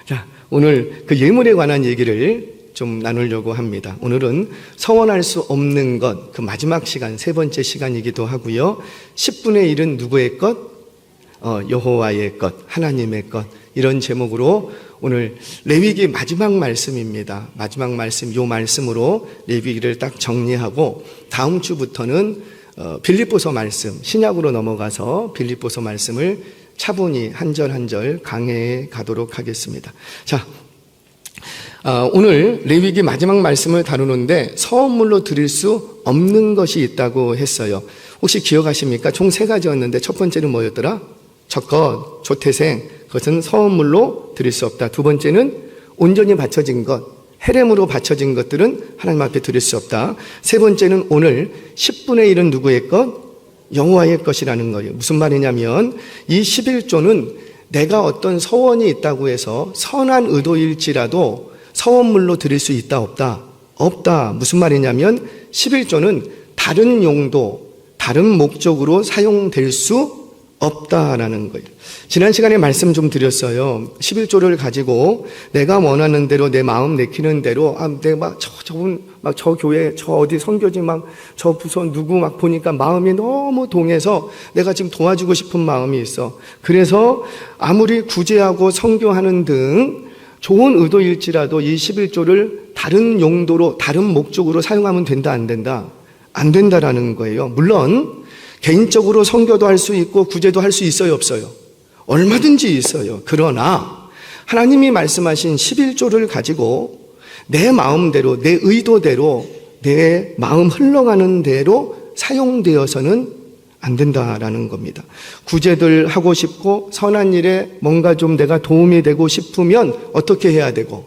자, 오늘 그 예물에 관한 얘기를 좀 나누려고 합니다. 오늘은 서원할 수 없는 것, 그 마지막 시간, 세 번째 시간이기도 하고요. 10분의 1은 누구의 것? 여호와의 것, 하나님의 것. 이런 제목으로 오늘 레위기 마지막 말씀입니다. 마지막 말씀, 요 말씀으로 레위기를 딱 정리하고 다음 주부터는 빌립보서 말씀, 신약으로 넘어가서 빌립보서 말씀을 차분히 한 절 한 절 강해해 가도록 하겠습니다. 자, 오늘 레위기 마지막 말씀을 다루는데 서원물로 드릴 수 없는 것이 있다고 했어요. 혹시 기억하십니까? 총 3가지였는데 첫 번째는 뭐였더라? 첫것, 조태생, 그것은 서원물로 드릴 수 없다. 두 번째는 온전히 바쳐진 것, 헤렘으로 바쳐진 것들은 하나님 앞에 드릴 수 없다. 세 번째는 오늘 10분의 1은 누구의 것? 여호와의 것이라는 거예요. 무슨 말이냐면 이 11조는 내가 어떤 서원이 있다고 해서 선한 의도일지라도 서원물로 드릴 수 있다 없다? 없다. 무슨 말이냐면 11조는 다른 용도, 다른 목적으로 사용될 수 없다라는 거예요. 지난 시간에 말씀 좀 드렸어요. 11조를 가지고 내가 원하는 대로 내 마음 내키는 대로 내가 저 교회 저 어디 선교지 저 부서 누구 보니까 마음이 너무 동해서 내가 지금 도와주고 싶은 마음이 있어. 그래서 아무리 구제하고 선교하는 등 좋은 의도일지라도 이 11조를 다른 용도로 다른 목적으로 사용하면 된다 안 된다? 안 된다라는 거예요. 물론 개인적으로 선교도 할 수 있고 구제도 할 수 있어요 없어요? 얼마든지 있어요. 그러나 하나님이 말씀하신 11조를 가지고 내 마음대로 내 의도대로 내 마음 흘러가는 대로 사용되어서는 안 된다라는 겁니다. 구제들 하고 싶고 선한 일에 뭔가 좀 내가 도움이 되고 싶으면 어떻게 해야 되고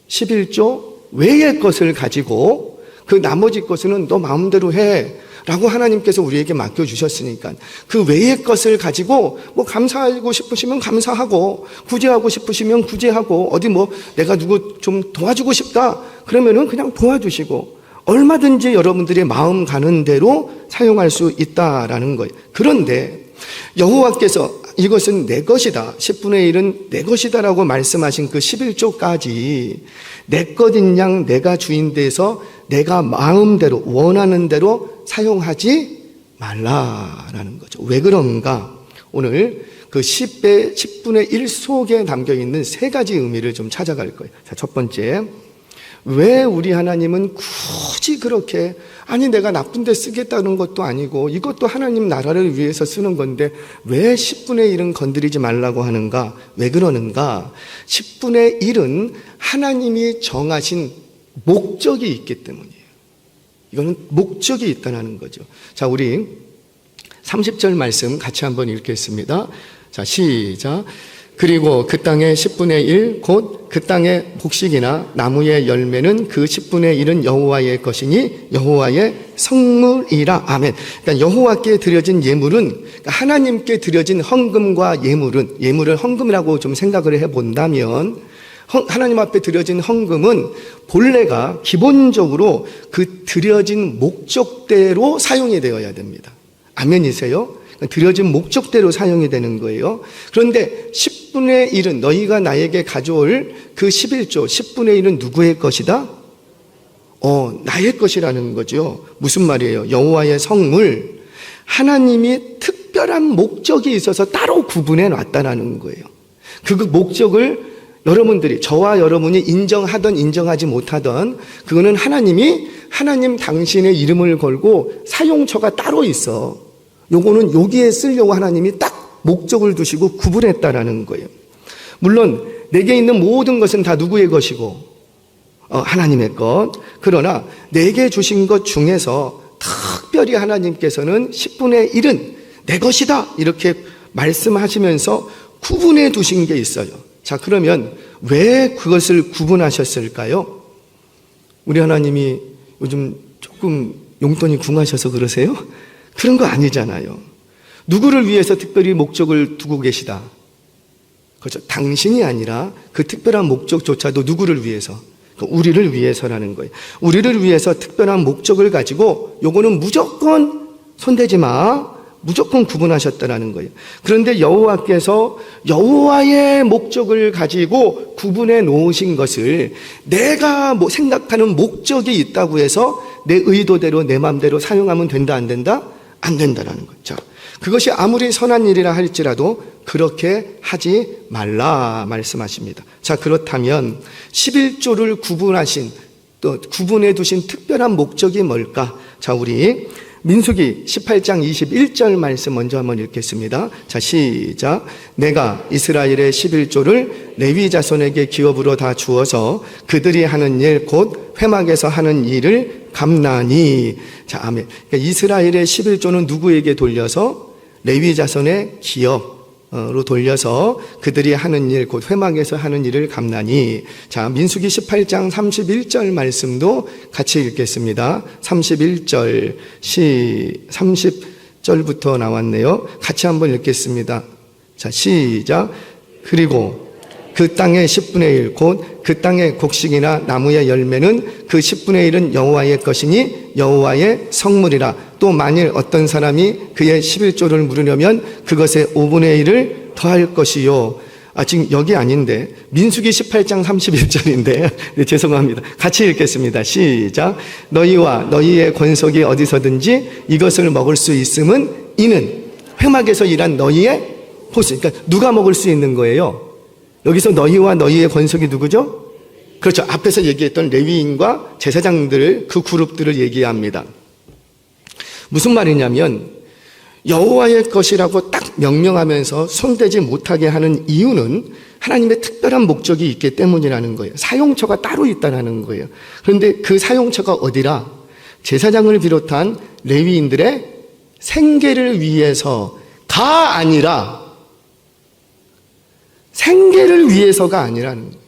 11조 외의 것을 가지고 그 나머지 것은 너 마음대로 해 라고 하나님께서 우리에게 맡겨주셨으니까 그 외의 것을 가지고 감사하고 싶으시면 감사하고 구제하고 싶으시면 구제하고 어디 내가 누구 좀 도와주고 싶다 그러면은 그냥 도와주시고 얼마든지 여러분들의 마음 가는 대로 사용할 수 있다라는 거예요. 그런데 여호와께서 이것은 내 것이다, 10분의 1은 내 것이다라고 말씀하신 그 11조까지 내 것인 양 내가 주인 돼서 내가 마음대로 원하는 대로 사용하지 말라라는 거죠. 왜 그런가? 오늘 그 10분의 1 속에 담겨있는 3가지 의미를 좀 찾아갈 거예요. 자, 첫 번째, 왜 우리 하나님은 굳이 그렇게 내가 나쁜 데 쓰겠다는 것도 아니고 이것도 하나님 나라를 위해서 쓰는 건데 왜 10분의 1은 건드리지 말라고 하는가? 왜 그러는가? 10분의 1은 하나님이 정하신 목적이 있기 때문이에요. 이거는 목적이 있다는 거죠. 자, 우리 30절 말씀 같이 한번 읽겠습니다. 자, 시작. 그리고 그 땅의 10분의 1 곧 그 땅의 곡식이나 나무의 열매는 그 10분의 1은 여호와의 것이니 여호와의 성물이라. 아멘. 그러니까 여호와께 드려진 예물은 그러니까 하나님께 드려진 헌금과 예물을 헌금이라고 좀 생각을 해본다면 하나님 앞에 드려진 헌금은 본래가 기본적으로 그 드려진 목적대로 사용이 되어야 됩니다. 아멘이세요? 드려진 목적대로 사용이 되는 거예요. 그런데 10분의 1은 너희가 나에게 가져올 그 11조 10분의 1은 누구의 것이다? 나의 것이라는 거죠. 무슨 말이에요? 여호와의 성물, 하나님이 특별한 목적이 있어서 따로 구분해 놨다라는 거예요. 그 목적을 여러분들이 저와 여러분이 인정하든 인정하지 못하든 그거는 하나님 당신의 이름을 걸고 사용처가 따로 있어. 요거는 여기에 쓰려고 하나님이 딱 목적을 두시고 구분했다라는 거예요. 물론 내게 있는 모든 것은 다 누구의 것이고 하나님의 것. 그러나 내게 주신 것 중에서 특별히 하나님께서는 10분의 1은 내 것이다 이렇게 말씀하시면서 구분해 두신 게 있어요. 자, 그러면 왜 그것을 구분하셨을까요? 우리 하나님이 요즘 조금 용돈이 궁하셔서 그러세요? 그런 거 아니잖아요. 누구를 위해서 특별히 목적을 두고 계시다? 그렇죠. 당신이 아니라 그 특별한 목적조차도 누구를 위해서? 우리를 위해서라는 거예요. 우리를 위해서 특별한 목적을 가지고 요거는 무조건 손대지 마. 무조건 구분하셨다라는 거예요. 그런데 여호와께서 여호와의 목적을 가지고 구분해 놓으신 것을 내가 생각하는 목적이 있다고 해서 내 의도대로 내 마음대로 사용하면 된다 안 된다? 안 된다라는 거죠. 그것이 아무리 선한 일이라 할지라도 그렇게 하지 말라 말씀하십니다. 자, 그렇다면 11조를 구분하신 또 구분해 두신 특별한 목적이 뭘까? 자, 우리 민수기 18장 21절 말씀 먼저 한번 읽겠습니다. 자, 시작. 내가 이스라엘의 11조를 레위 자손에게 기업으로 다 주어서 그들이 하는 일 곧 회막에서 하는 일을 감나니. 자, 아멘. 그러니까 이스라엘의 11조는 누구에게 돌려서? 레위 자손의 기업으로 돌려서 그들이 하는 일 곧 회막에서 하는 일을 감나니. 자, 민수기 18장 31절 말씀도 같이 읽겠습니다. 31절 30절부터 나왔네요. 같이 한번 읽겠습니다. 자, 시작. 그리고 그 땅의 10분의 1 곧 그 땅의 곡식이나 나무의 열매는 그 10분의 1은 여호와의 것이니 여호와의 성물이라. 또 만일 어떤 사람이 그의 11조를 물으려면 그것의 5분의 1을 더할 것이요. 지금 여기 아닌데 민수기 18장 31절인데 네, 죄송합니다. 같이 읽겠습니다. 시작. 너희와 너희의 권속이 어디서든지 이것을 먹을 수 있음은 이는 회막에서 일한 너희의 보수. 그러니까 누가 먹을 수 있는 거예요? 여기서 너희와 너희의 권속이 누구죠? 그렇죠. 앞에서 얘기했던 레위인과 제사장들, 그 그룹들을 얘기합니다. 무슨 말이냐면 여호와의 것이라고 딱 명명하면서 손대지 못하게 하는 이유는 하나님의 특별한 목적이 있기 때문이라는 거예요. 사용처가 따로 있다는 거예요. 그런데 그 사용처가 어디라? 제사장을 비롯한 레위인들의 생계를 위해서가 아니라, 생계를 위해서가 아니라는 거예요.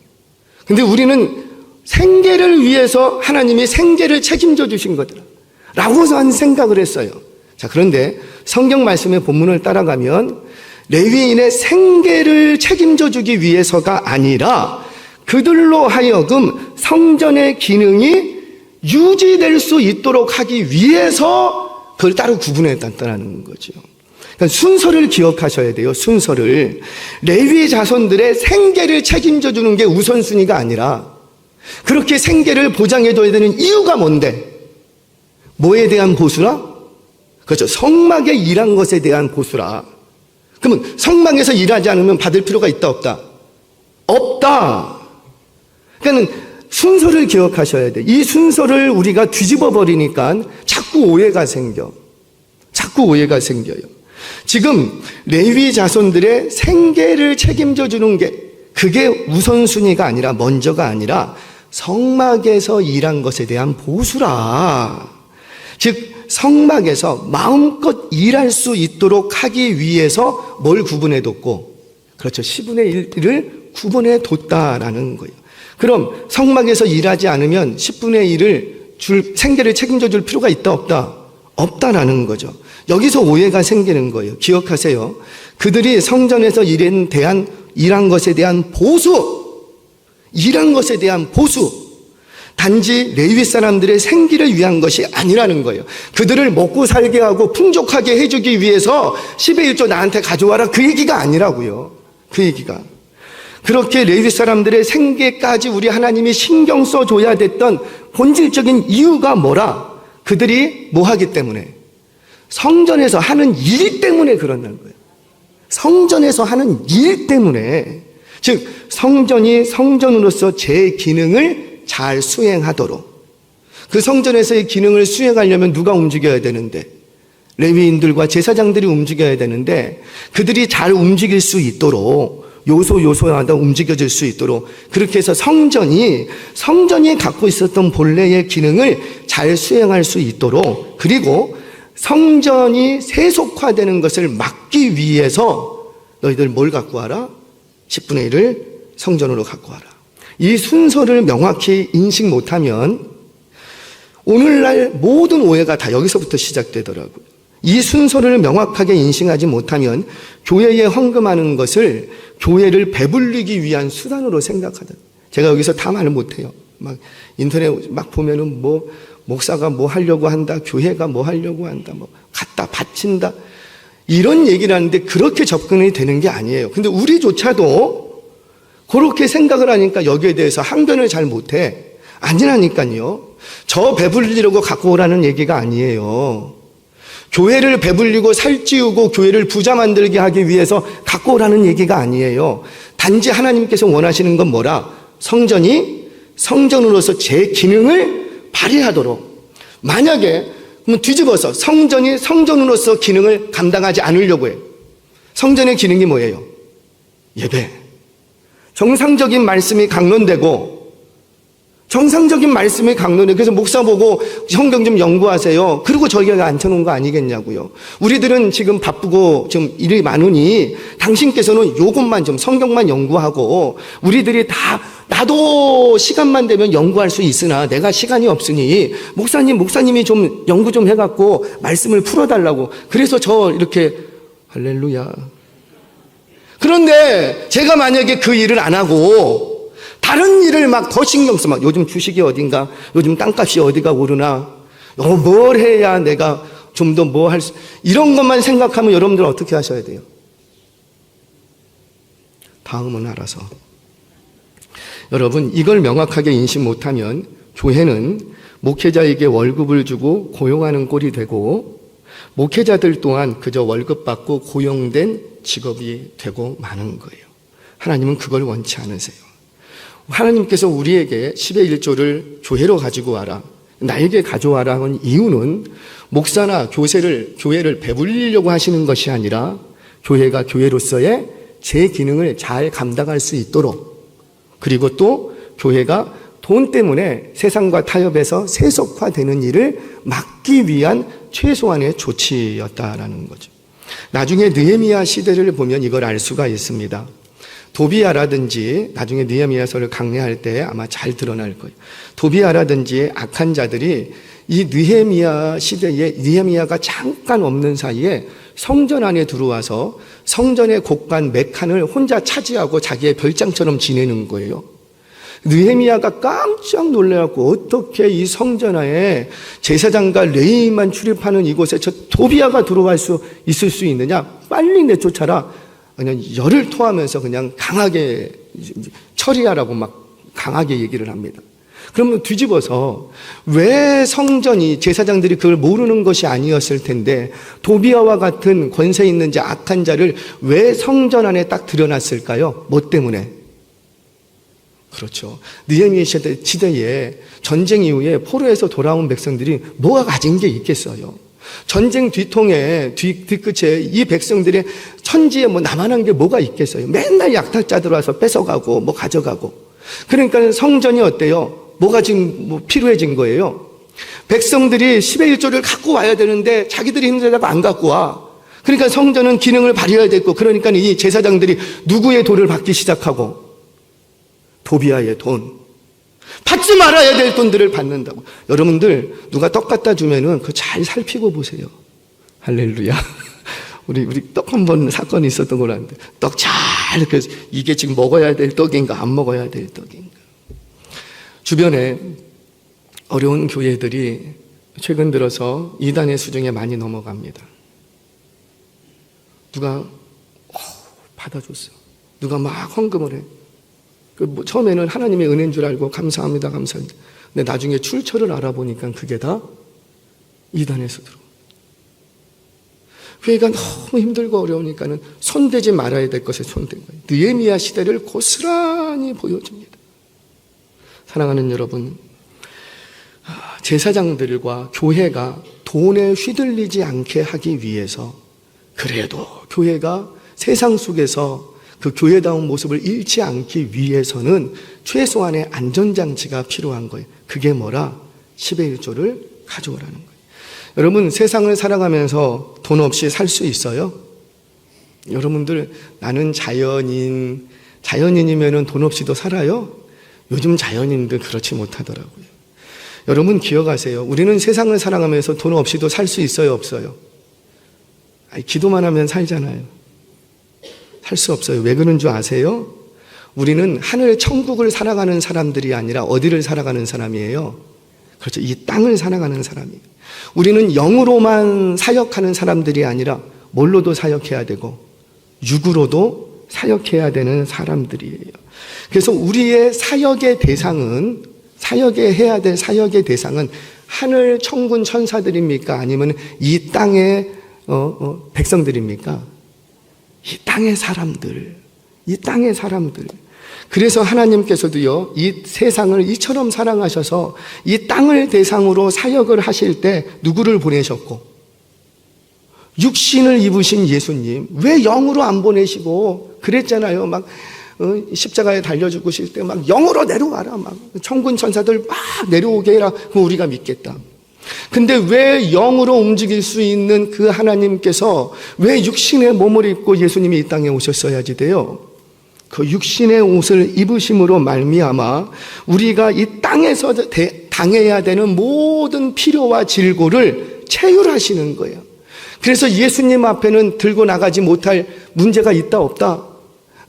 근데 우리는 생계를 위해서 하나님이 생계를 책임져 주신 거더라 라고서 생각을 했어요. 자, 그런데 성경 말씀의 본문을 따라가면 레위인의 생계를 책임져 주기 위해서가 아니라 그들로 하여금 성전의 기능이 유지될 수 있도록 하기 위해서 그걸 따로 구분했다는 거죠. 그러니까 순서를 기억하셔야 돼요. 순서를. 레위 자손들의 생계를 책임져 주는 게 우선순위가 아니라 그렇게 생계를 보장해줘야 되는 이유가 뭔데? 뭐에 대한 보수라? 그렇죠. 성막에 일한 것에 대한 보수라. 그러면 성막에서 일하지 않으면 받을 필요가 있다 없다? 없다. 그러니까 순서를 기억하셔야 돼. 이 순서를 우리가 뒤집어 버리니까 자꾸 오해가 생겨요. 지금 레위 자손들의 생계를 책임져 주는 게 그게 우선순위가 아니라 먼저가 아니라 성막에서 일한 것에 대한 보수라. 즉 성막에서 마음껏 일할 수 있도록 하기 위해서 뭘 구분해 뒀고, 그렇죠, 10분의 1을 구분해 뒀다라는 거예요. 그럼 성막에서 일하지 않으면 10분의 1을 생계를 책임져 줄 필요가 있다 없다? 없다라는 거죠. 여기서 오해가 생기는 거예요. 기억하세요. 그들이 성전에서 일한 것에 대한 보수, 일한 것에 대한 보수, 단지 레위 사람들의 생기를 위한 것이 아니라는 거예요. 그들을 먹고 살게 하고 풍족하게 해주기 위해서 10의 1조 나한테 가져와라, 그 얘기가 아니라고요. 그 얘기가. 그렇게 레위 사람들의 생계까지 우리 하나님이 신경 써줘야 됐던 본질적인 이유가 뭐라? 그들이 뭐 하기 때문에? 성전에서 하는 일 때문에 그런다는 거예요. 성전에서 하는 일 때문에. 즉 성전이 성전으로서 제 기능을 잘 수행하도록, 그 성전에서의 기능을 수행하려면 누가 움직여야 되는데? 레위인들과 제사장들이 움직여야 되는데, 그들이 잘 움직일 수 있도록 요소마다 움직여질 수 있도록 그렇게 해서 성전이 갖고 있었던 본래의 기능을 잘 수행할 수 있도록, 그리고 성전이 세속화되는 것을 막기 위해서 너희들 뭘 갖고 와라? 10분의 1을 성전으로 갖고 와라. 이 순서를 명확히 인식 못하면 오늘날 모든 오해가 다 여기서부터 시작되더라고요. 이 순서를 명확하게 인식하지 못하면 교회에 헌금하는 것을 교회를 배불리기 위한 수단으로 생각하다. 제가 여기서 다 말을 못해요. 막 인터넷 막 보면은 뭐 목사가 뭐 하려고 한다, 교회가 뭐 하려고 한다, 뭐 갖다 바친다. 이런 얘기를 하는데 그렇게 접근이 되는 게 아니에요. 근데 우리조차도 그렇게 생각을 하니까 여기에 대해서 항변을 잘 못해. 아니라니까요. 저 배불리려고 갖고 오라는 얘기가 아니에요. 교회를 배불리고 살찌우고 교회를 부자 만들게 하기 위해서 갖고 오라는 얘기가 아니에요. 단지 하나님께서 원하시는 건 뭐라? 성전이 성전으로서 제 기능을 발휘하도록. 만약에 그럼 뒤집어서 성전이 성전으로서 기능을 감당하지 않으려고 해요. 성전의 기능이 뭐예요? 예배. 정상적인 말씀이 강론되고 정상적인 말씀이 강론해. 그래서 목사 보고 성경 좀 연구하세요. 그리고 저희가 앉혀놓은 거 아니겠냐고요. 우리들은 지금 바쁘고 좀 일이 많으니 당신께서는 요것만 좀 성경만 연구하고 우리들이 다 나도 시간만 되면 연구할 수 있으나 내가 시간이 없으니 목사님이 좀 연구 좀 해갖고 말씀을 풀어달라고. 그래서 저 이렇게 할렐루야. 그런데 제가 만약에 그 일을 안 하고 다른 일을 막 더 신경 써. 막 요즘 주식이 어딘가, 요즘 땅값이 어디가 오르나, 뭘 해야 내가 좀 더 뭐 할 수, 이런 것만 생각하면 여러분들은 어떻게 하셔야 돼요? 다음은 알아서. 여러분, 이걸 명확하게 인식 못하면 교회는 목회자에게 월급을 주고 고용하는 꼴이 되고 목회자들 또한 그저 월급 받고 고용된 직업이 되고 마는 거예요. 하나님은 그걸 원치 않으세요. 하나님께서 우리에게 10의 1조를 교회로 가지고 와라, 나에게 가져와라 한 이유는 목사나 교회를 배불리려고 하시는 것이 아니라 교회가 교회로서의 제 기능을 잘 감당할 수 있도록, 그리고 또 교회가 돈 때문에 세상과 타협해서 세속화되는 일을 막기 위한 최소한의 조치였다라는 거죠. 나중에 느헤미야 시대를 보면 이걸 알 수가 있습니다. 도비야라든지 나중에 느헤미야서를 강례할 때 아마 잘 드러날 거예요. 도비야라든지 악한 자들이 이 느헤미야 시대에 느헤미야가 잠깐 없는 사이에 성전 안에 들어와서 성전의 곳간 몇 칸을 혼자 차지하고 자기의 별장처럼 지내는 거예요. 느헤미야가 깜짝 놀라갖고 어떻게 이 성전 안에 제사장과 레위인만 출입하는 이곳에 저 도비야가 들어갈 수 있을 수 있느냐? 빨리 내쫓아라. 그냥 열을 토하면서 그냥 강하게 처리하라고 막 강하게 얘기를 합니다. 그러면 뒤집어서 왜 성전이 제사장들이 그걸 모르는 것이 아니었을 텐데 도비야와 같은 권세 있는 자 악한 자를 왜 성전 안에 딱 들여놨을까요? 뭐 때문에? 그렇죠. 느헤미야 시대에 전쟁 이후에 포로에서 돌아온 백성들이 뭐가 가진 게 있겠어요? 전쟁 뒤통에 뒤끝에 이 백성들의 천지에 뭐 나만한 게 뭐가 있겠어요? 맨날 약탈자들 와서 뺏어가고 뭐 가져가고. 그러니까 성전이 어때요? 뭐가 지금 뭐 필요해진 거예요? 백성들이 10의 1조를 갖고 와야 되는데 자기들이 힘들다고 안 갖고 와. 그러니까 성전은 기능을 발휘해야 됐고, 그러니까 이 제사장들이 누구의 돈을 받기 시작하고? 도비야의 돈. 받지 말아야 될 돈들을 받는다고. 여러분들 누가 떡 갖다 주면은 그거 잘 살피고 보세요. 할렐루야. 우리 떡 한 번 사건이 있었던 걸 아는데 떡 잘 이렇게 이게 지금 먹어야 될 떡인가 안 먹어야 될 떡인가. 주변에 어려운 교회들이 최근 들어서 이단의 수중에 많이 넘어갑니다. 누가 받아줬어. 누가 막 헌금을 해. 처음에는 하나님의 은혜인 줄 알고 감사합니다. 근데 나중에 출처를 알아보니까 그게 다 이단에서 들어. 회의가 너무 힘들고 어려우니까는 손대지 말아야 될 것에 손댄 거예요. 느헤미야 시대를 고스란히 보여줍니다. 사랑하는 여러분, 제사장들과 교회가 돈에 휘둘리지 않게 하기 위해서, 그래도 교회가 세상 속에서 그 교회다운 모습을 잃지 않기 위해서는 최소한의 안전장치가 필요한 거예요. 그게 뭐라? 10의 1조를 가져오라는 거예요. 여러분, 세상을 살아가면서 돈 없이 살 수 있어요? 여러분들, 나는 자연인이면 돈 없이도 살아요? 요즘 자연인들 그렇지 못하더라고요. 여러분 기억하세요. 우리는 세상을 살아가면서 돈 없이도 살 수 있어요, 없어요? 기도만 하면 살잖아요. 살 수 없어요. 왜 그런 줄 아세요? 우리는 하늘 천국을 살아가는 사람들이 아니라 어디를 살아가는 사람이에요? 그렇죠. 이 땅을 살아가는 사람이에요. 우리는 영으로만 사역하는 사람들이 아니라 뭘로도 사역해야 되고 육으로도 사역해야 되는 사람들이에요. 그래서 우리의 사역의 대상은, 사역해야 될 사역의 대상은 하늘 천군 천사들입니까? 아니면 이 땅의 백성들입니까? 이 땅의 사람들, 이 땅의 사람들. 그래서 하나님께서도요, 이 세상을 이처럼 사랑하셔서 이 땅을 대상으로 사역을 하실 때 누구를 보내셨고, 육신을 입으신 예수님 왜 영으로 안 보내시고 그랬잖아요. 막 십자가에 달려 죽으실 때 막 영으로 내려와라, 막 천군 천사들 막 내려오게 해라. 그럼 우리가 믿겠다. 근데 왜 영으로 움직일 수 있는 그 하나님께서 왜 육신의 몸을 입고 예수님이 이 땅에 오셨어야지 돼요? 그 육신의 옷을 입으심으로 말미암아 우리가 이 땅에서 당해야 되는 모든 필요와 질고를 채율하시는 거예요. 그래서 예수님 앞에는 들고 나가지 못할 문제가 있다 없다?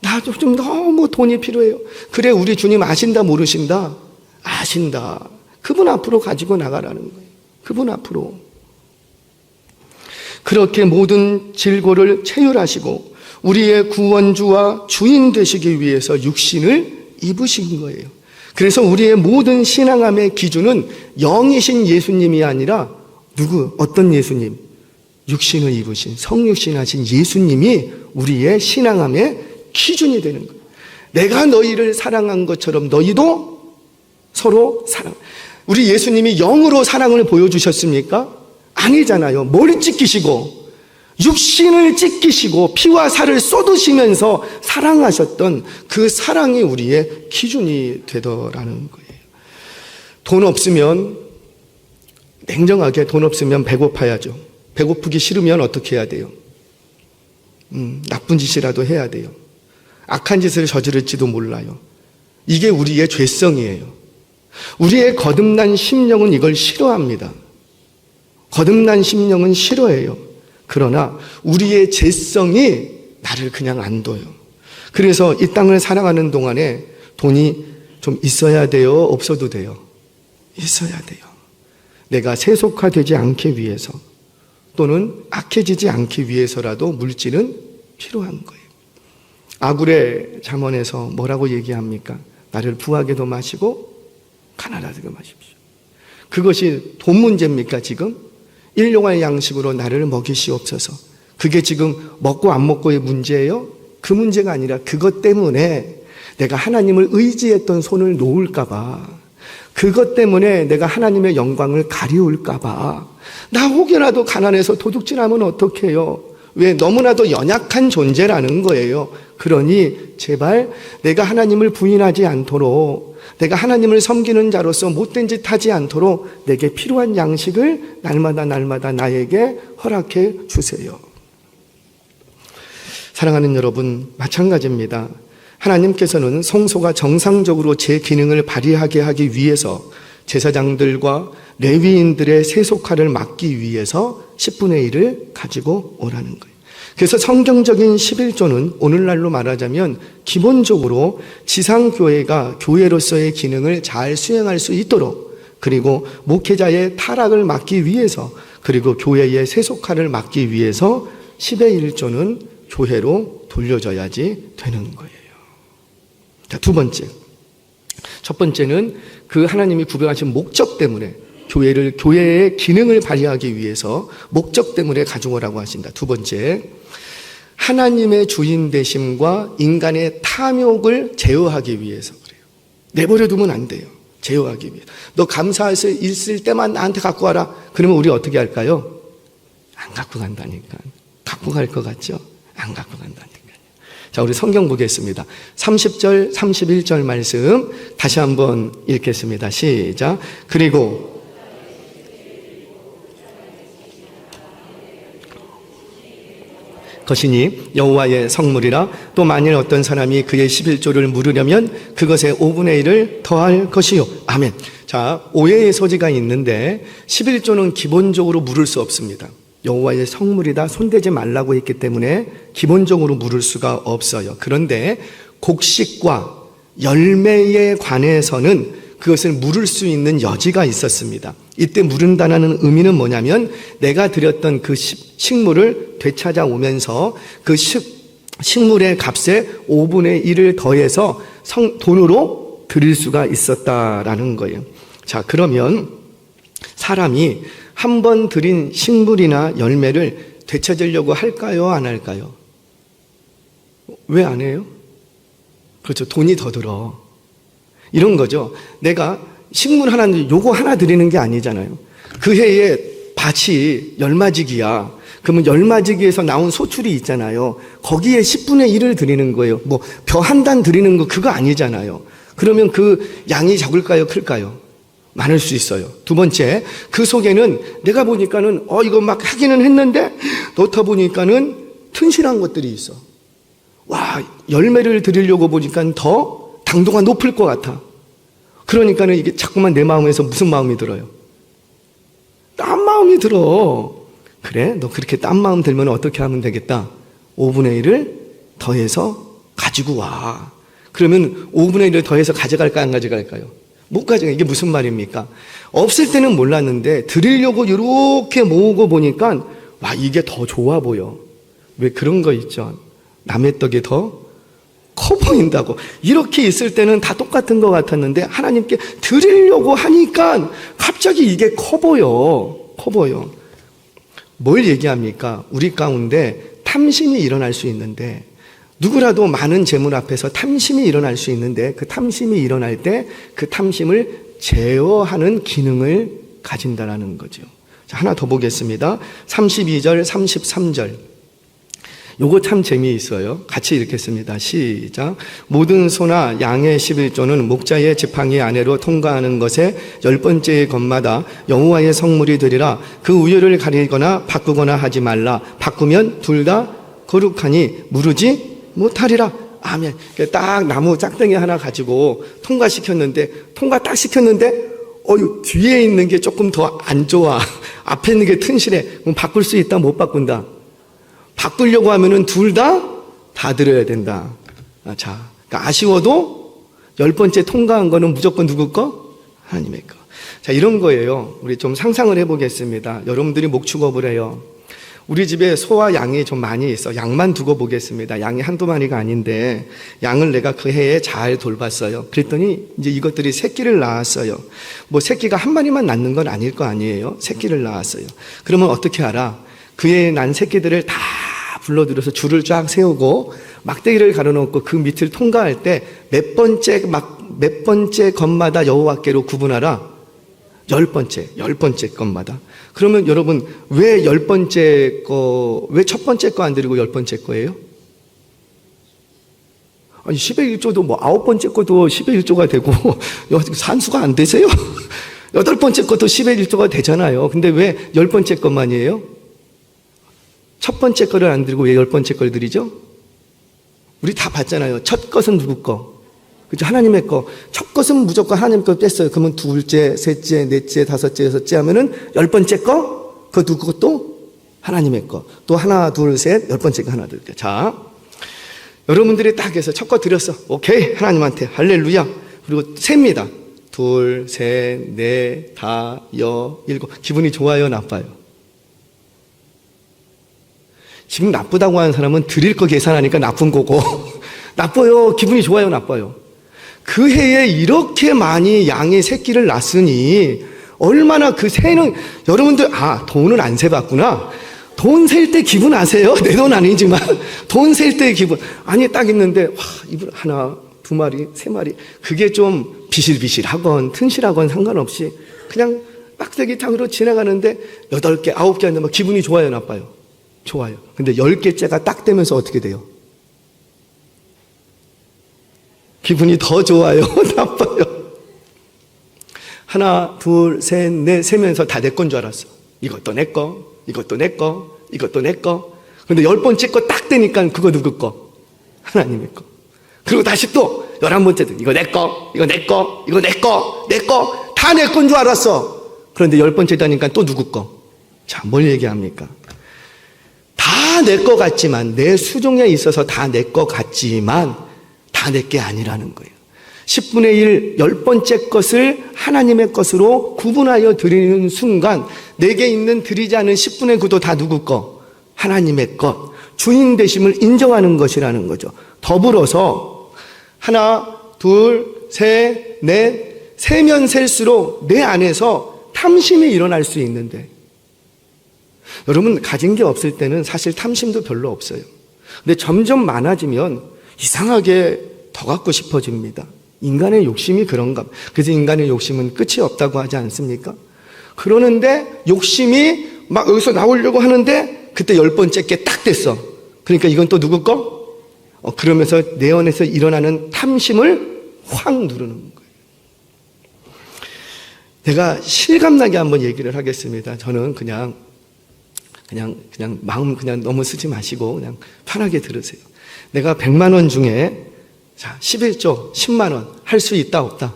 나도 좀 너무 돈이 필요해요. 그래, 우리 주님 아신다 모르신다? 아신다. 그분 앞으로 가지고 나가라는 거예요. 그분 앞으로. 그렇게 모든 질고를 채율하시고 우리의 구원주와 주인 되시기 위해서 육신을 입으신 거예요. 그래서 우리의 모든 신앙함의 기준은 영이신 예수님이 아니라 누구? 어떤 예수님? 육신을 입으신 성육신하신 예수님이 우리의 신앙함의 기준이 되는 거예요. 내가 너희를 사랑한 것처럼 너희도 서로 사랑. 우리 예수님이 영으로 사랑을 보여주셨습니까? 아니잖아요. 뭘 찢기시고 육신을 찢기시고 피와 살을 쏟으시면서 사랑하셨던 그 사랑이 우리의 기준이 되더라는 거예요. 돈 없으면, 냉정하게 돈 없으면 배고파야죠. 배고프기 싫으면 어떻게 해야 돼요? 나쁜 짓이라도 해야 돼요. 악한 짓을 저지를지도 몰라요. 이게 우리의 죄성이에요. 우리의 거듭난 심령은 이걸 싫어합니다. 거듭난 심령은 싫어해요. 그러나 우리의 죄성이 나를 그냥 안 둬요. 그래서 이 땅을 살아가는 동안에 돈이 좀 있어야 돼요? 없어도 돼요? 있어야 돼요. 내가 세속화되지 않기 위해서 또는 악해지지 않기 위해서라도 물질은 필요한 거예요. 아굴의 잠언에서 뭐라고 얘기합니까? 나를 부하게도 마시고 가난하게도 마십시오. 그것이 돈 문제입니까 지금? 일용할 양식으로 나를 먹이시옵소서. 그게 지금 먹고 안 먹고의 문제예요? 그 문제가 아니라 그것 때문에 내가 하나님을 의지했던 손을 놓을까 봐, 그것 때문에 내가 하나님의 영광을 가리울까 봐, 나 혹여라도 가난해서 도둑질하면 어떡해요? 왜? 너무나도 연약한 존재라는 거예요. 그러니 제발 내가 하나님을 부인하지 않도록, 내가 하나님을 섬기는 자로서 못된 짓 하지 않도록 내게 필요한 양식을 날마다 나에게 허락해 주세요. 사랑하는 여러분, 마찬가지입니다. 하나님께서는 성소가 정상적으로 제 기능을 발휘하게 하기 위해서 제사장들과 레위인들의 세속화를 막기 위해서 10분의 1을 가지고 오라는 거예요. 그래서 성경적인 11조는 오늘날로 말하자면 기본적으로 지상교회가 교회로서의 기능을 잘 수행할 수 있도록, 그리고 목회자의 타락을 막기 위해서, 그리고 교회의 세속화를 막기 위해서 10의 1조는 교회로 돌려져야지 되는 거예요. 자, 두 번째. 첫 번째는 그 하나님이 구별하신 목적 때문에 교회의 기능을 발휘하기 위해서 목적 때문에 가져오라고 하신다. 두 번째, 하나님의 주인 되심과 인간의 탐욕을 제어하기 위해서 그래요. 내버려 두면 안 돼요. 제어하기 위해서. 너 감사할 수 있을 때만 나한테 갖고 와라. 그러면 우리 어떻게 할까요? 안 갖고 간다니까. 갖고 갈 것 같죠? 안 갖고 간다니까. 자, 우리 성경 보겠습니다. 30절, 31절 말씀 다시 한번 읽겠습니다. 시작. 그리고 것이니 여호와의 성물이라. 또 만일 어떤 사람이 그의 11조를 물으려면 그것의 5분의 1을 더할 것이요. 아멘. 자, 오해의 소지가 있는데 11조는 기본적으로 물을 수 없습니다. 여호와의 성물이다, 손대지 말라고 했기 때문에 기본적으로 물을 수가 없어요. 그런데 곡식과 열매에 관해서는 그것을 물을 수 있는 여지가 있었습니다. 이때 물은다라는 의미는 뭐냐면 내가 드렸던 그 식물을 되찾아오면서 그 식물의 값에 5분의 1을 더해서 돈으로 드릴 수가 있었다라는 거예요. 자, 그러면 사람이 한 번 드린 식물이나 열매를 되찾으려고 할까요? 안 할까요? 왜 안 해요? 그렇죠. 돈이 더 들어. 이런 거죠. 내가 식물 하나, 요거 하나 드리는 게 아니잖아요. 그 해에 밭이 열마지기야. 그러면 열마지기에서 나온 소출이 있잖아요. 거기에 10분의 1을 드리는 거예요. 뭐 벼 한 단 드리는 거 그거 아니잖아요. 그러면 그 양이 적을까요? 클까요? 많을 수 있어요. 두 번째, 그 속에는 내가 보니까는 이거 막 하기는 했는데 넣다 보니까는 튼실한 것들이 있어. 와, 열매를 드리려고 보니까 더 당도가 높을 것 같아. 그러니까는 이게 자꾸만 내 마음에서 무슨 마음이 들어요? 딴 마음이 들어. 그래, 너 그렇게 딴 마음 들면 어떻게 하면 되겠다? 5분의 1을 더해서 가지고 와. 그러면 5분의 1을 더해서 가져갈까 안 가져갈까요? 못 가져가. 이게 무슨 말입니까? 없을 때는 몰랐는데 드리려고 이렇게 모으고 보니까 와, 이게 더 좋아 보여. 왜 그런 거 있죠? 남의 떡이 더 커 보인다고. 이렇게 있을 때는 다 똑같은 것 같았는데 하나님께 드리려고 하니까 갑자기 이게 커 보여. 커 보여. 뭘 얘기합니까? 우리 가운데 탐심이 일어날 수 있는데, 누구라도 많은 재물 앞에서 탐심이 일어날 수 있는데, 그 탐심이 일어날 때 그 탐심을 제어하는 기능을 가진다라는 거죠. 자, 하나 더 보겠습니다. 32절, 33절. 요거 참 재미있어요. 같이 읽겠습니다. 시작. 모든 소나 양의 11조는 목자의 지팡이 아래로 통과하는 것에 10번째의 것마다 여호와의 성물이 되리라. 그 우열을 가리거나 바꾸거나 하지 말라. 바꾸면 둘 다 거룩하니 무르지 못하리라. 아멘. 딱 나무 짝등이 하나 가지고 통과시켰는데, 통과 딱 시켰는데 뒤에 있는 게 조금 더 안 좋아. 앞에 있는 게 튼실해. 그럼 바꿀 수 있다, 못 바꾼다? 바꾸려고 하면은 둘 다 드려야 된다. 자, 그러니까 아쉬워도 10번째 통과한 거는 무조건 누구 거? 하나님의 거. 자, 이런 거예요. 우리 좀 상상을 해보겠습니다. 여러분들이 목축업을 해요. 우리 집에 소와 양이 좀 많이 있어. 양만 두고 보겠습니다. 양이 한두 마리가 아닌데 양을 내가 그 해에 잘 돌봤어요. 그랬더니 이제 이것들이 새끼를 낳았어요. 뭐 새끼가 한 마리만 낳는 건 아닐 거 아니에요. 새끼를 낳았어요. 그러면 어떻게 알아? 그 해에 난 새끼들을 다 불러들여서 줄을 쫙 세우고 막대기를 가려놓고 그 밑을 통과할 때 몇 번째 것마다 여호와께로 구분하라. 10번째 것마다. 그러면 여러분, 왜 10번째 거, 왜 첫 번째 거 안 드리고 10번째 거예요? 아니, 10의 1조도 뭐 9번째 것도 10의 1조가 되고, 산수가 안 되세요? 8번째 것도 10의 1조가 되잖아요. 근데 왜 10번째 것만이에요? 첫 번째 거를 안 드리고 왜 10번째 걸 드리죠? 우리 다 봤잖아요. 첫 것은 누구 거? 그죠? 하나님의 거. 첫 것은 무조건 하나님 거 뺐어요. 그러면 둘째, 셋째, 넷째, 다섯째, 여섯째 하면은 10번째 거? 그거 누구 것도? 하나님의 거. 또 하나, 둘, 셋, 10번째 거 하나 드릴게요. 자, 여러분들이 딱 해서 첫 거 드렸어. 오케이. 하나님한테. 할렐루야. 그리고 셉니다. 둘, 셋, 넷, 다, 일곱. 기분이 좋아요? 나빠요? 지금 나쁘다고 하는 사람은 드릴 거 계산하니까 나쁜 거고, 나빠요? 기분이 좋아요? 나빠요? 그 해에 이렇게 많이 양의 새끼를 낳았으니 얼마나 그 새는, 여러분들 돈은 안 세봤구나. 돈 셀 때 기분 아세요? 내 돈 아니지만 돈 셀 때 기분. 아니, 딱 있는데 이불 하나, 두 마리, 세 마리. 그게 좀 비실비실하건 튼실하건 상관없이 그냥 막대기 탕으로 지나가는데 8개, 9개 안 되면 기분이 좋아요? 나빠요? 좋아요. 근데 10개째가 딱 되면서 어떻게 돼요? 기분이 더 좋아요? 나빠요? 하나, 둘, 셋, 넷 세면서 다 내 건 줄 알았어. 이것도 내 거, 이것도 내 거, 이것도 내 거. 근데 10번째 거 딱 되니까 그거 누구 거? 하나님의 거. 그리고 다시 또 11번째도 이거 내 거, 이거 내 거, 이거 내 거, 내 거. 다 내 건 줄 알았어. 그런데 10번째 되니까 또 누구 거? 자, 뭘 얘기합니까? 다 내 거 같지만, 내 수종에 있어서 다 내 거 같지만 다 내 게 아니라는 거예요. 10분의 1, 10번째 것을 하나님의 것으로 구분하여 드리는 순간 내게 있는 드리지 않은 10분의 9도 다 누구 거? 하나님의 것. 주인 되심을 인정하는 것이라는 거죠. 더불어서 하나, 둘, 셋, 넷, 세면 셀수록 내 안에서 탐심이 일어날 수 있는데, 여러분 가진 게 없을 때는 사실 탐심도 별로 없어요. 근데 점점 많아지면 이상하게 더 갖고 싶어집니다. 인간의 욕심이 그런가. 그래서 인간의 욕심은 끝이 없다고 하지 않습니까? 그러는데 욕심이 막 여기서 나오려고 하는데 그때 10번째 게 딱 됐어. 그러니까 이건 또 누구 거? 그러면서 내 안에서 일어나는 탐심을 확 누르는 거예요. 내가 실감나게 한번 얘기를 하겠습니다. 저는 그냥 마음 그냥 너무 쓰지 마시고 그냥 편하게 들으세요. 내가 100만 원 중에 자, 11조 10만 원 할 수 있다 없다?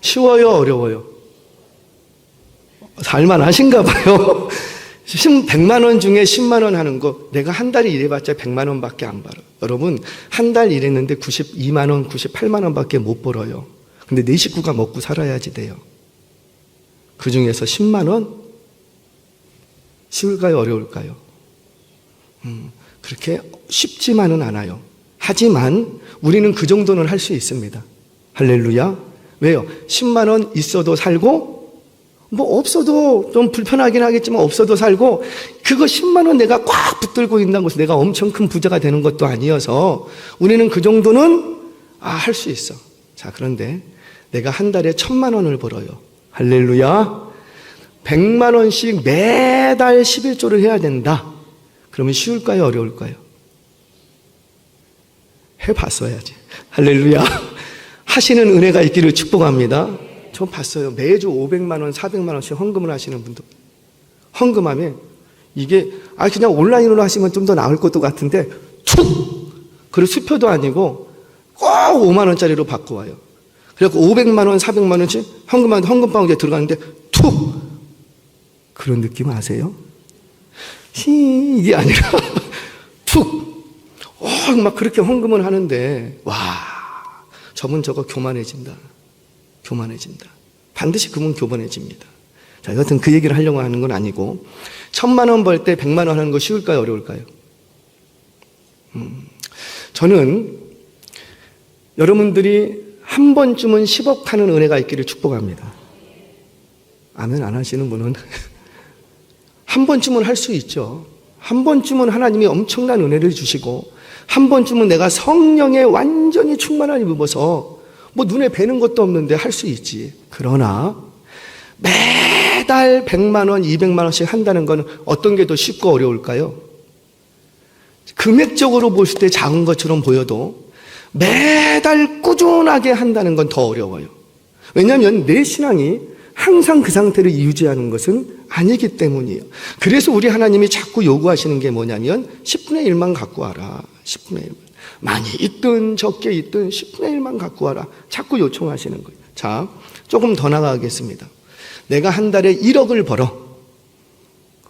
쉬워요 어려워요? 살만하신가 봐요. 100만 원 중에 10만 원 하는 거 내가 한 달에 일해봤자 100만 원밖에 안 벌어요. 여러분 한 달 일했는데 92만 원 98만 원밖에 못 벌어요. 근데 내 식구가 먹고 살아야지 돼요. 그 중에서 10만 원? 쉬울까요 어려울까요? 그렇게 쉽지만은 않아요. 하지만 우리는 그 정도는 할 수 있습니다. 할렐루야. 왜요? 10만 원 있어도 살고 뭐 없어도 좀 불편하긴 하겠지만 없어도 살고, 그거 10만 원 내가 꽉 붙들고 있다고 해서 내가 엄청 큰 부자가 되는 것도 아니어서 우리는 그 정도는 할 수 있어. 자, 그런데 내가 한 달에 1,000만 원을 벌어요. 할렐루야. 100만 원씩 매달 11조를 해야 된다. 그러면 쉬울까요 어려울까요? 해봤어야지. 할렐루야. 하시는 은혜가 있기를 축복합니다. 저 봤어요. 매주 500만 원, 400만 원씩 헌금을 하시는 분도. 헌금하면 이게 그냥 온라인으로 하시면 좀 더 나을 것도 같은데 툭! 그리고 수표도 아니고 꼭 5만 원짜리로 받고 와요. 그래서 500만 원, 400만 원씩 헌금하는데 헌금방에 들어가는데 툭! 그런 느낌 아세요? 이게 아니라 툭! 막 그렇게 헌금을 하는데 와, 저분 저거 교만해진다. 교만해진다. 반드시 그분 교만해집니다. 자, 여하튼 그 얘기를 하려고 하는 건 아니고, 1,000만 원 벌 때 100만 원 하는 거 쉬울까요 어려울까요? 저는 여러분들이 한 번쯤은 10억 하는 은혜가 있기를 축복합니다. 아멘 안 하시는 분은 한 번쯤은 할 수 있죠. 한 번쯤은 하나님이 엄청난 은혜를 주시고, 한 번쯤은 내가 성령에 완전히 충만함을 입어서 뭐 눈에 뵈는 것도 없는데 할 수 있지. 그러나 매달 100만 원, 200만 원씩 한다는 건 어떤 게 더 쉽고 어려울까요? 금액적으로 보실 때 작은 것처럼 보여도 매달 꾸준하게 한다는 건 더 어려워요. 왜냐하면 내 신앙이 항상 그 상태를 유지하는 것은 아니기 때문이에요. 그래서 우리 하나님이 자꾸 요구하시는 게 뭐냐면 10분의 1만 갖고 와라. 10분의 1만. 많이 있든 적게 있든 10분의 1만 갖고 와라. 자꾸 요청하시는 거예요. 자, 조금 더 나가겠습니다. 내가 한 달에 1억을 벌어.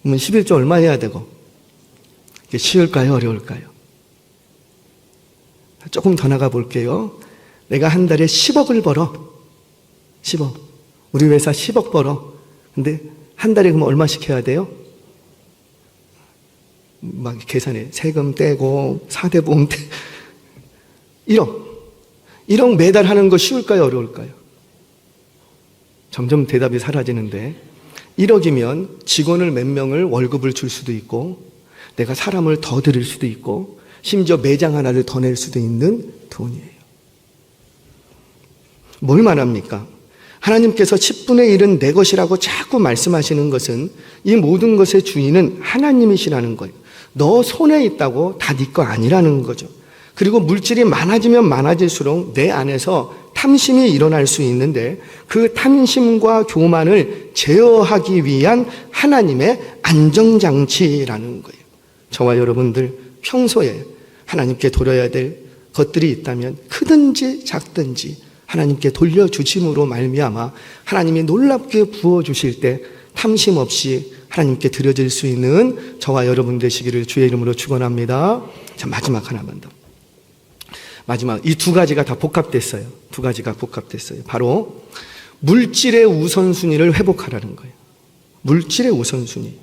그러면 11조 얼마 해야 되고? 이게 쉬울까요 어려울까요? 조금 더 나가 볼게요. 내가 한 달에 10억을 벌어. 10억. 우리 회사 10억 벌어. 근데 한 달에 그럼 얼마씩 해야 돼요? 막 계산해. 세금 떼고 사대보험 떼. 1억 매달 하는 거 쉬울까요 어려울까요? 점점 대답이 사라지는데, 1억이면 직원을 몇 명을 월급을 줄 수도 있고, 내가 사람을 더 들일 수도 있고, 심지어 매장 하나를 더 낼 수도 있는 돈이에요. 뭘 말합니까? 하나님께서 10분의 1은 내 것이라고 자꾸 말씀하시는 것은 이 모든 것의 주인은 하나님이시라는 거예요. 너 손에 있다고 다 네 거 아니라는 거죠. 그리고 물질이 많아지면 많아질수록 내 안에서 탐심이 일어날 수 있는데, 그 탐심과 교만을 제어하기 위한 하나님의 안정장치라는 거예요. 저와 여러분들 평소에 하나님께 돌려야 될 것들이 있다면 크든지 작든지 하나님께 돌려주심으로 말미암아 하나님이 놀랍게 부어주실 때 탐심 없이 하나님께 드려질 수 있는 저와 여러분 되시기를 주의 이름으로 축원합니다. 자, 마지막 하나만 더. 마지막 이 두 가지가 다 복합됐어요. 두 가지가 복합됐어요. 바로 물질의 우선순위를 회복하라는 거예요. 물질의 우선순위.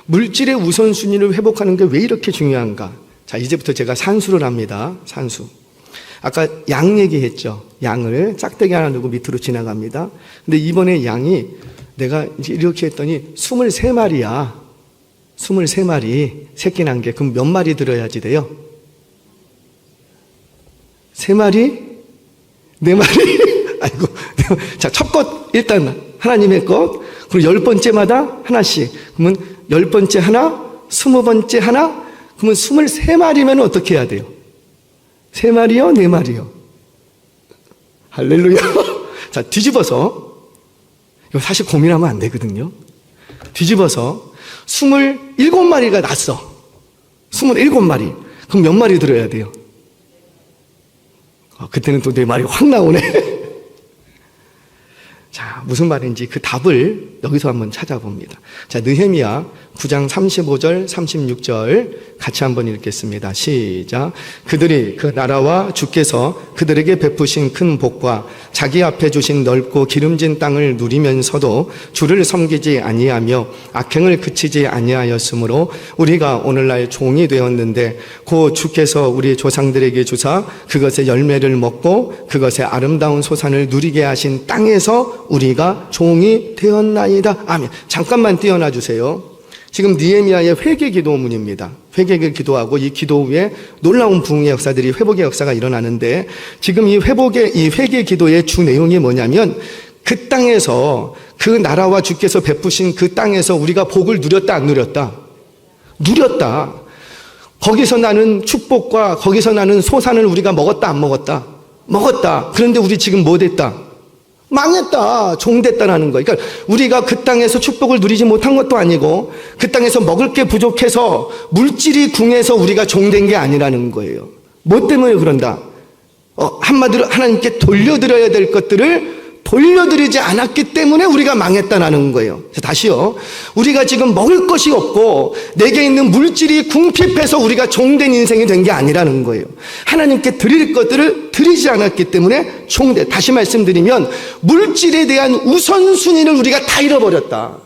물질의 우선순위를 회복하는 게 왜 이렇게 중요한가? 자, 이제부터 제가 산수를 합니다. 산수. 아까 양 얘기했죠. 양을 짝대기 하나 두고 밑으로 지나갑니다. 근데 이번에 양이 내가 이제 이렇게 했더니 23마리야. 23마리. 새끼 난 게. 그럼 몇 마리 들어야지 돼요? 3마리? 4마리? 아이고. 자, 첫 것, 일단 하나님의 것. 그리고 10번째마다 하나씩. 그러면 10번째 하나, 20번째 하나, 그러면 23마리면 어떻게 해야 돼요? 3마리요? 4마리요? 할렐루야. 자, 뒤집어서. 이거 사실 고민하면 안 되거든요. 뒤집어서 27마리가 났어. 27마리. 그럼 몇 마리 들어야 돼요? 그때는 또 4마리 확 나오네. 자, 무슨 말인지 그 답을 여기서 한번 찾아봅니다. 자, 느헤미야 9장 35절, 36절 같이 한번 읽겠습니다. 시작. 그들이 그 나라와 주께서 그들에게 베푸신 큰 복과 자기 앞에 주신 넓고 기름진 땅을 누리면서도 주를 섬기지 아니하며 악행을 그치지 아니하였으므로 우리가 오늘날 종이 되었는데 곧 주께서 우리 조상들에게 주사 그것의 열매를 먹고 그것의 아름다운 소산을 누리게 하신 땅에서 우리가 종이 되었나이다. 아멘. 잠깐만 띄어놔 주세요. 지금 느헤미야의 회개 기도문입니다. 회개를 기도하고 이 기도 후에 놀라운 부흥의 역사들이 회복의 역사가 일어나는데 지금 이 회개 기도의 주 내용이 뭐냐면 그 땅에서 그 나라와 주께서 베푸신 그 땅에서 우리가 복을 누렸다 안 누렸다? 누렸다. 거기서 나는 축복과 거기서 나는 소산을 우리가 먹었다 안 먹었다? 먹었다. 그런데 우리 지금 뭐 됐다? 망했다. 종됐다라는 거예요. 그러니까 우리가 그 땅에서 축복을 누리지 못한 것도 아니고 그 땅에서 먹을 게 부족해서 물질이 궁해서 우리가 종된 게 아니라는 거예요. 뭐 때문에 그런다? 한마디로 하나님께 돌려드려야 될 것들을 돌려드리지 않았기 때문에 우리가 망했다라는 거예요. 다시요. 우리가 지금 먹을 것이 없고 내게 있는 물질이 궁핍해서 우리가 종된 인생이 된 게 아니라는 거예요. 하나님께 드릴 것들을 드리지 않았기 때문에 종된. 다시 말씀드리면 물질에 대한 우선순위를 우리가 다 잃어버렸다.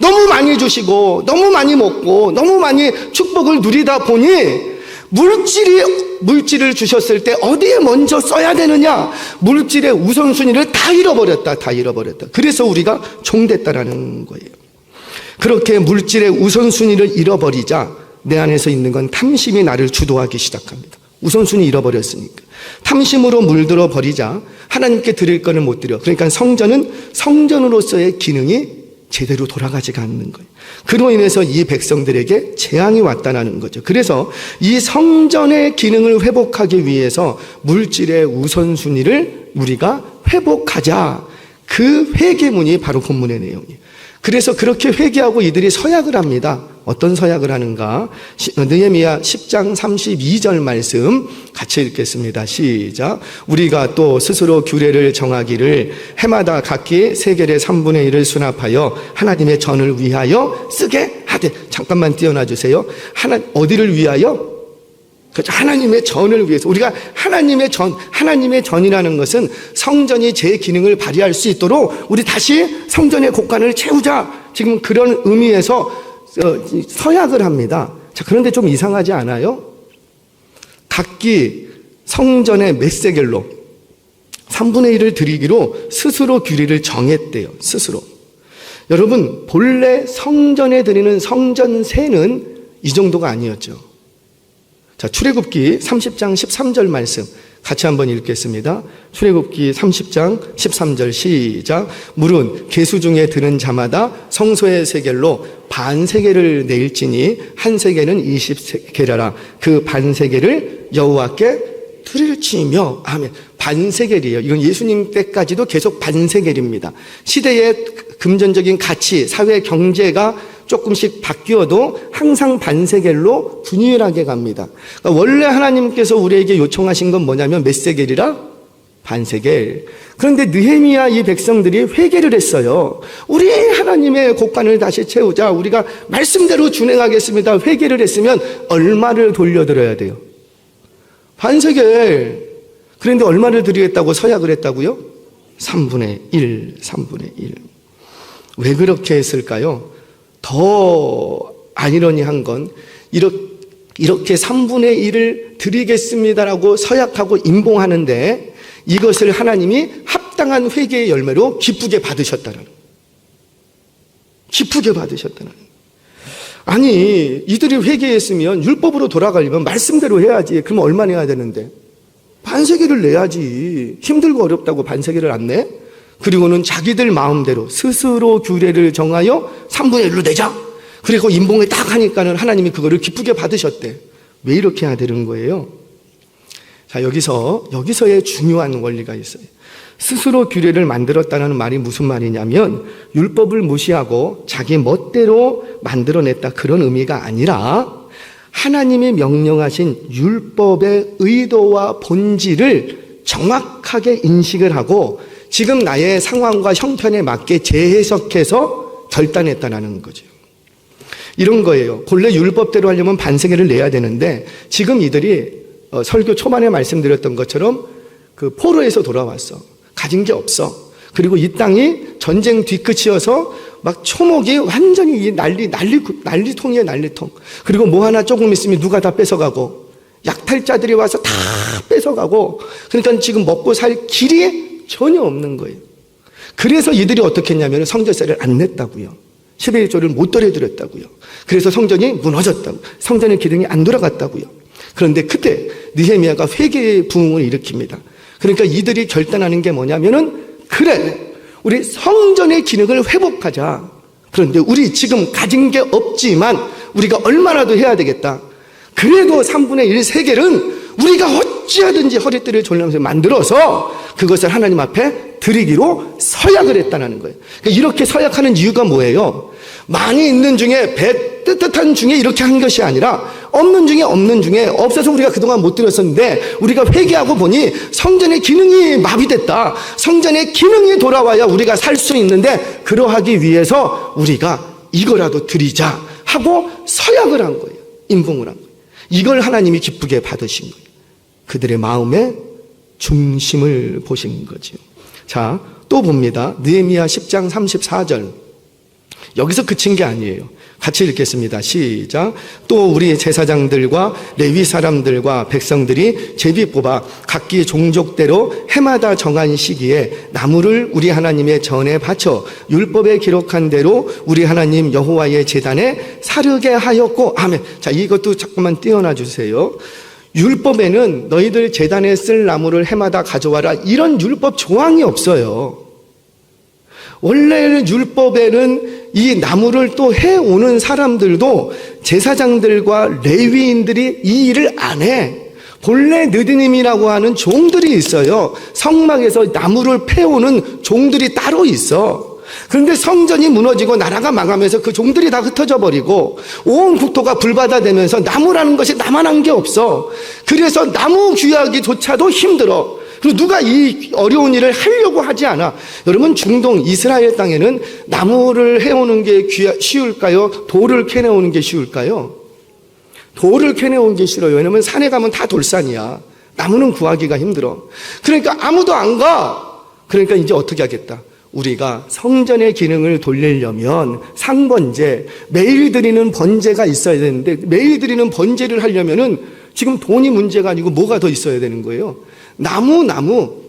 너무 많이 주시고 너무 많이 먹고 너무 많이 축복을 누리다 보니 물질을 주셨을 때 어디에 먼저 써야 되느냐? 물질의 우선순위를 다 잃어버렸다. 그래서 우리가 종됐다라는 거예요. 그렇게 물질의 우선순위를 잃어버리자 내 안에서 있는 건 탐심이 나를 주도하기 시작합니다. 우선순위 잃어버렸으니까. 탐심으로 물들어 버리자 하나님께 드릴 거는 못 드려. 그러니까 성전은 성전으로서의 기능이 제대로 돌아가지가 않는 거예요. 그로 인해서 이 백성들에게 재앙이 왔다는 거죠. 그래서 이 성전의 기능을 회복하기 위해서 물질의 우선순위를 우리가 회복하자. 그 회개문이 바로 본문의 내용이에요. 그래서 그렇게 회개하고 이들이 서약을 합니다. 어떤 서약을 하는가? 느헤미야 10장 32절 말씀 같이 읽겠습니다. 시작. 우리가 또 스스로 규례를 정하기를 해마다 각기 세겔의 3분의 1을 수납하여 하나님의 전을 위하여 쓰게 하되. 잠깐만 띄어놔 주세요. 어디를 위하여? 그렇죠. 하나님의 전을 위해서. 우리가 하나님의 전이라는 것은 성전이 제 기능을 발휘할 수 있도록 우리 다시 성전의 곳간을 채우자. 지금 그런 의미에서 서약을 합니다. 자, 그런데 좀 이상하지 않아요? 각기 성전의 몇 세겔로 3분의 1을 드리기로 스스로 규례를 정했대요. 스스로. 여러분, 본래 성전에 드리는 성전세는 이 정도가 아니었죠. 자, 출애굽기 30장 13절 말씀 같이 한번 읽겠습니다. 출애굽기 30장 13절 시작. 물은 계수 중에 드는 자마다 성소의 세겔로 반 세겔을 내일지니 한 세겔은 20세겔이라. 그 반 세겔을 여호와께 드릴지며. 아멘. 반 세겔이에요. 이건 예수님 때까지도 계속 반 세겔입니다. 시대의 금전적인 가치, 사회 경제가 조금씩 바뀌어도 항상 반세겔로 균일하게 갑니다. 그러니까 원래 하나님께서 우리에게 요청하신 건 뭐냐면 몇 세겔이라? 반세겔. 그런데 느헤미야 이 백성들이 회개를 했어요. 우리 하나님의 곳간을 다시 채우자. 우리가 말씀대로 준행하겠습니다. 회개를 했으면 얼마를 돌려드려야 돼요? 반세겔. 그런데 얼마를 드리겠다고 서약을 했다고요? 3분의 1, 3분의 1. 왜 그렇게 했을까요? 더 아이러니한 건 이렇게 3분의 1을 드리겠습니다라고 서약하고 임봉하는데 이것을 하나님이 합당한 회개의 열매로 기쁘게 받으셨다는, 기쁘게 받으셨다는. 아니, 이들이 회개했으면 율법으로 돌아가려면 말씀대로 해야지. 그러면 얼마 내야 되는데? 반세기를 내야지. 힘들고 어렵다고 반세기를 안 내? 그리고는 자기들 마음대로 스스로 규례를 정하여 3분의 1로 내자. 그리고 임봉에 딱 하니까는 하나님이 그거를 기쁘게 받으셨대. 왜 이렇게 해야 되는 거예요? 자, 여기서의 중요한 원리가 있어요. 스스로 규례를 만들었다는 말이 무슨 말이냐면 율법을 무시하고 자기 멋대로 만들어냈다, 그런 의미가 아니라 하나님이 명령하신 율법의 의도와 본질을 정확하게 인식을 하고 지금 나의 상황과 형편에 맞게 재해석해서 결단했다는 거죠. 이런 거예요. 본래 율법대로 하려면 반세기를 내야 되는데 지금 이들이 설교 초반에 말씀드렸던 것처럼 그 포로에서 돌아왔어. 가진 게 없어. 그리고 이 땅이 전쟁 뒤끝이어서 막 초목이 완전히 이 난리통이에요, 난리통. 그리고 뭐 하나 조금 있으면 누가 다 뺏어가고, 약탈자들이 와서 다 뺏어가고, 그러니까 지금 먹고 살 길이 전혀 없는 거예요. 그래서 이들이 어떻게 했냐면 성전세를 안 냈다고요. 11조를 못 들여드렸다고요. 그래서 성전이 무너졌다고, 성전의 기능이 안 돌아갔다고요. 그런데 그때 느헤미야가 회개의 부흥을 일으킵니다. 그러니까 이들이 결단하는 게 뭐냐면은, 그래, 우리 성전의 기능을 회복하자. 그런데 우리 지금 가진 게 없지만 우리가 얼마라도 해야 되겠다. 그래도 3분의 1 세겔은 우리가 어찌하든지 허리띠를 졸라면서 만들어서 그것을 하나님 앞에 드리기로 서약을 했다는 거예요. 그러니까 이렇게 서약하는 이유가 뭐예요? 많이 있는 중에 뜻한 중에 이렇게 한 것이 아니라 없는 중에 없는 중에 없어서 우리가 그동안 못 드렸었는데 우리가 회개하고 보니 성전의 기능이 마비됐다. 성전의 기능이 돌아와야 우리가 살 수 있는데 그러하기 위해서 우리가 이거라도 드리자 하고 서약을 한 거예요. 임봉을 한 거예요. 이걸 하나님이 기쁘게 받으신 거예요. 그들의 마음의 중심을 보신 거죠. 자, 또 봅니다. 느헤미야 10장 34절. 여기서 그친 게 아니에요. 같이 읽겠습니다. 시작. 또 우리 제사장들과 레위 사람들과 백성들이 제비 뽑아 각기 종족대로 해마다 정한 시기에 나무를 우리 하나님의 전에 바쳐 율법에 기록한 대로 우리 하나님 여호와의 제단에 사르게 하였고, 아멘. 자, 이것도 잠깐만 띄워놔 주세요. 율법에는 너희들 제단에 쓸 나무를 해마다 가져와라, 이런 율법 조항이 없어요. 원래는 율법에는 이 나무를 또 해오는 사람들도 제사장들과 레위인들이 이 일을 안 해. 본래 느디님이라고 하는 종들이 있어요. 성막에서 나무를 패오는 종들이 따로 있어. 그런데 성전이 무너지고 나라가 망하면서 그 종들이 다 흩어져 버리고 온 국토가 불바다 되면서 나무라는 것이 남아난 게 없어. 그래서 나무 귀하기조차도 힘들어. 그리고 누가 이 어려운 일을 하려고 하지 않아. 여러분, 중동 이스라엘 땅에는 나무를 해오는 게 쉬울까요? 돌을 캐내오는 게 쉬울까요? 돌을 캐내오는 게 싫어요. 왜냐면 산에 가면 다 돌산이야. 나무는 구하기가 힘들어. 그러니까 아무도 안 가. 그러니까 이제 어떻게 하겠다. 우리가 성전의 기능을 돌리려면 상번제, 매일 드리는 번제가 있어야 되는데 매일 드리는 번제를 하려면은 지금 돈이 문제가 아니고 뭐가 더 있어야 되는 거예요? 나무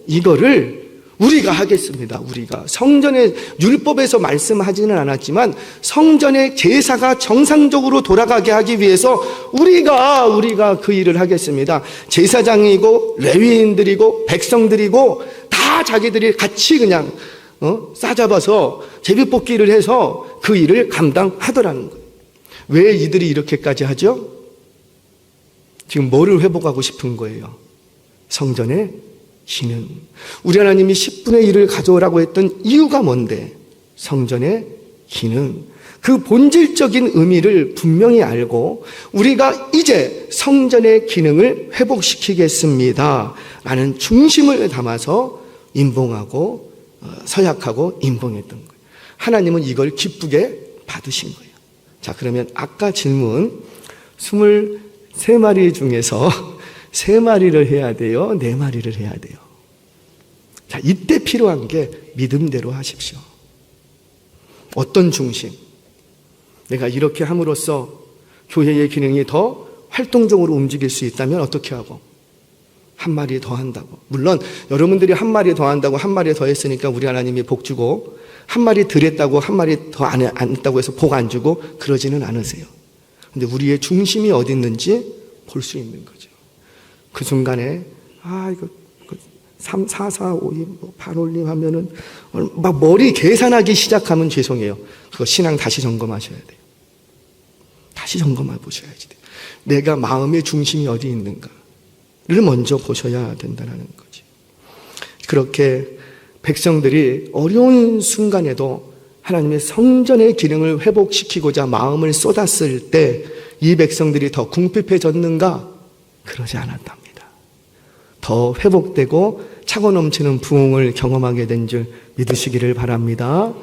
이거를 우리가 하겠습니다. 우리가 성전의 율법에서 말씀하지는 않았지만 성전의 제사가 정상적으로 돌아가게 하기 위해서 우리가 그 일을 하겠습니다. 제사장이고 레위인들이고 백성들이고 다 자기들이 같이 그냥 싸잡아서 제비뽑기를 해서 그 일을 감당하더라는 거예요. 왜 이들이 이렇게까지 하죠? 지금 뭐를 회복하고 싶은 거예요? 성전의 기능. 우리 하나님이 10분의 1을 가져오라고 했던 이유가 뭔데? 성전의 기능. 그 본질적인 의미를 분명히 알고 우리가 이제 성전의 기능을 회복시키겠습니다 라는 중심을 담아서 임봉하고 서약하고 임봉했던 거예요. 하나님은 이걸 기쁘게 받으신 거예요. 자, 그러면 아까 질문 23마리 중에서 3마리를 해야 돼요? 4마리를 해야 돼요? 자, 이때 필요한 게 믿음대로 하십시오. 어떤 중심? 내가 이렇게 함으로써 교회의 기능이 더 활동적으로 움직일 수 있다면 어떻게 하고? 1마리 더 한다고. 물론 여러분들이 1마리 더 한다고 1마리 더 했으니까 우리 하나님이 복 주고 1마리 덜 했다고 1마리 더 안 했다고 해서 복 안 주고 그러지는 않으세요. 근데 우리의 중심이 어디 있는지 볼 수 있는 거죠. 그 순간에 이거 3, 4, 4, 5, 2, 반올림 하면은 막 머리 계산하기 시작하면 죄송해요. 그거 신앙 다시 점검하셔야 돼요. 다시 점검해 보셔야지 돼요. 내가 마음의 중심이 어디 있는가를 먼저 보셔야 된다는 거죠. 그렇게 백성들이 어려운 순간에도 하나님의 성전의 기능을 회복시키고자 마음을 쏟았을 때 이 백성들이 더 궁핍해졌는가? 그러지 않았답니다. 더 회복되고 차고 넘치는 부흥을 경험하게 된 줄 믿으시기를 바랍니다.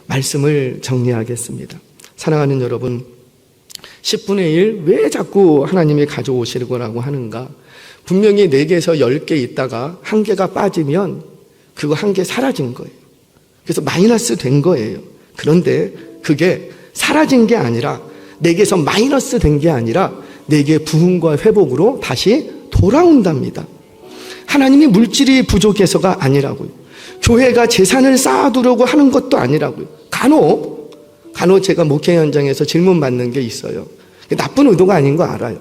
말씀을 정리하겠습니다. 사랑하는 여러분, 10분의 1 왜 자꾸 하나님이 가져오시려고 하는가? 분명히 4개에서 10개 있다가 1개가 빠지면 그거 1개 사라진 거예요. 그래서 마이너스 된 거예요. 그런데 그게 사라진 게 아니라 4개에서 마이너스 된 게 아니라 4개의 부흥과 회복으로 다시 돌아온답니다. 하나님이 물질이 부족해서가 아니라고요. 교회가 재산을 쌓아두려고 하는 것도 아니라고요. 간혹 제가 목회 현장에서 질문 받는 게 있어요. 나쁜 의도가 아닌 거 알아요.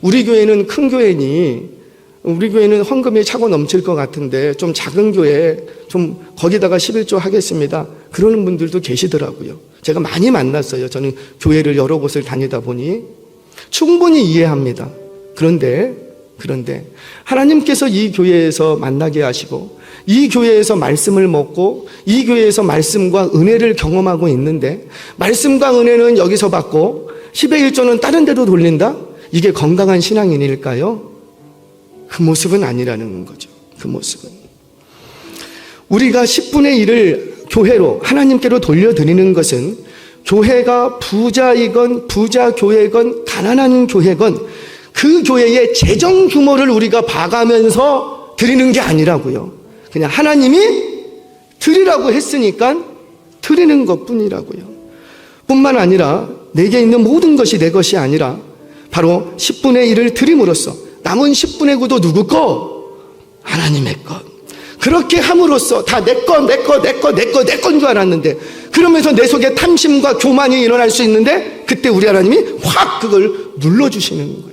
우리 교회는 큰 교회니 우리 교회는 헌금이 차고 넘칠 것 같은데 좀 작은 교회 좀 거기다가 11조 하겠습니다. 그러는 분들도 계시더라고요. 제가 많이 만났어요. 저는 교회를 여러 곳을 다니다 보니 충분히 이해합니다. 그런데 하나님께서 이 교회에서 만나게 하시고 이 교회에서 말씀을 먹고 이 교회에서 말씀과 은혜를 경험하고 있는데 말씀과 은혜는 여기서 받고 10의 1조는 다른 데로 돌린다? 이게 건강한 신앙인일까요? 그 모습은 아니라는 거죠. 그 모습은. 우리가 10분의 1을 교회로 하나님께로 돌려드리는 것은 교회가 부자이건 부자 교회건 가난한 교회건 그 교회의 재정 규모를 우리가 봐가면서 드리는 게 아니라고요. 그냥 하나님이 드리라고 했으니까 드리는 것뿐이라고요. 뿐만 아니라 내게 있는 모든 것이 내 것이 아니라 바로 10분의 1을 드림으로써 남은 10분의 9도 누구 거? 하나님의 것. 그렇게 함으로써 다 내 건 줄 알았는데 그러면서 내 속에 탐심과 교만이 일어날 수 있는데 그때 우리 하나님이 확 그걸 눌러주시는 거예요.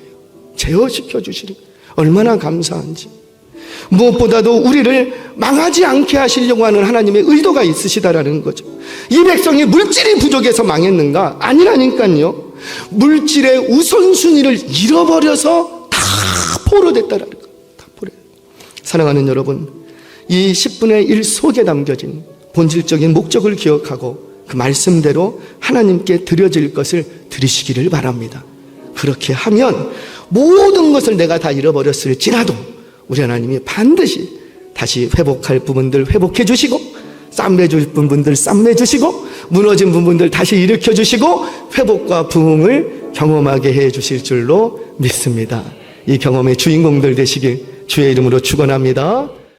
제어시켜 주시는 거예요. 얼마나 감사한지. 무엇보다도 우리를 망하지 않게 하시려고 하는 하나님의 의도가 있으시다라는 거죠. 이 백성이 물질이 부족해서 망했는가? 아니라니까요. 물질의 우선순위를 잃어버려서 다 포로됐다라는 거예요. 다 포로. 사랑하는 여러분, 이 10분의 1 속에 담겨진 본질적인 목적을 기억하고 그 말씀대로 하나님께 드려질 것을 드리시기를 바랍니다. 그렇게 하면 모든 것을 내가 다 잃어버렸을지라도 우리 하나님이 반드시 다시 회복할 부분들 회복해 주시고 쌈매 주실 부분들 쌈매 주시고 무너진 부분들 다시 일으켜 주시고 회복과 부흥을 경험하게 해 주실 줄로 믿습니다. 이 경험의 주인공들 되시길 주의 이름으로 축원합니다.